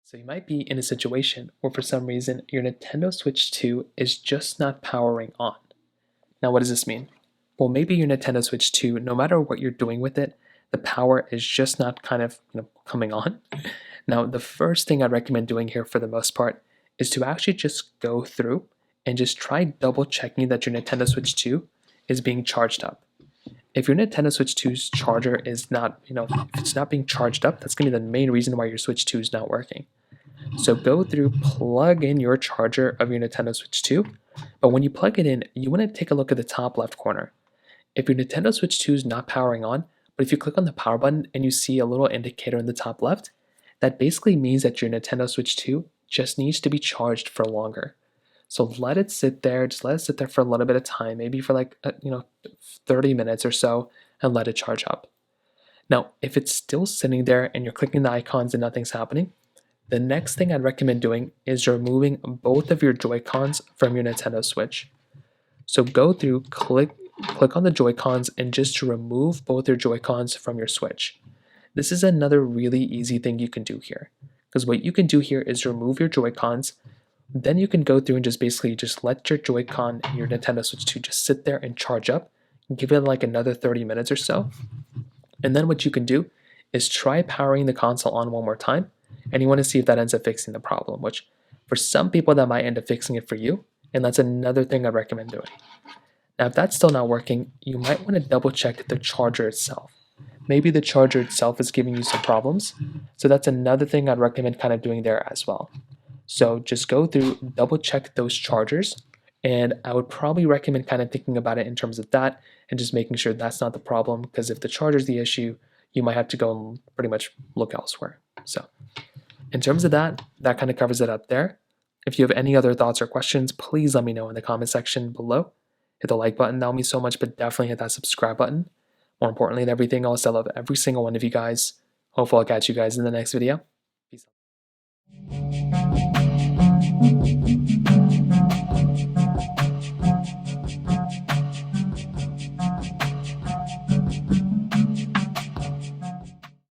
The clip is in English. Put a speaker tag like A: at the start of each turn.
A: So you might be in a situation where for some reason your Nintendo Switch 2 is just not powering on. Now what does this mean? Well, maybe your Nintendo Switch 2, no matter what you're doing with it, the power is just not coming on. Now, the first thing I'd recommend doing here for the most part is to actually just go through and just try double checking that your Nintendo Switch 2 is being charged up. If your Nintendo Switch 2's charger is not, if it's not being charged up, that's going to be the main reason why your Switch 2 is not working. So go through, plug in your charger of your Nintendo Switch 2, but when you plug it in, you want to take a look at the top left corner. If your Nintendo Switch 2 is not powering on, but if you click on the power button and you see a little indicator in the top left, that basically means that your Nintendo Switch 2 just needs to be charged for longer. So let it sit there, just let it sit there for a little bit of time, maybe for 30 minutes or so, and let it charge up. Now, if it's still sitting there and you're clicking the icons and nothing's happening, the next thing I'd recommend doing is removing both of your Joy-Cons from your Nintendo Switch. So go through, click on the Joy-Cons and just remove both your Joy-Cons from your Switch. This is another really easy thing you can do here, because what you can do here is remove your Joy-Cons. Then you can go through and just let your Joy-Con and your Nintendo Switch 2 just sit there and charge up, and give it like another 30 minutes or so. And then what you can do is try powering the console on one more time, and you want to see if that ends up fixing the problem, which for some people that might end up fixing it for you, and that's another thing I'd recommend doing. Now, if that's still not working, you might want to double check the charger itself. Maybe the charger itself is giving you some problems, so that's another thing I'd recommend kind of doing there as well. So just go through, double check those chargers, and I would probably recommend kind of thinking about it in terms of that and just making sure that's not the problem, because if the charger is the issue, you might have to go and pretty much look elsewhere. So in terms of that kind of covers it up there. If you have any other thoughts or questions, please let me know in the comment section below. Hit the like button, that would mean so much, but definitely hit that subscribe button. More importantly than everything else, I love every single one of you guys. Hopefully I'll catch you guys in the next video.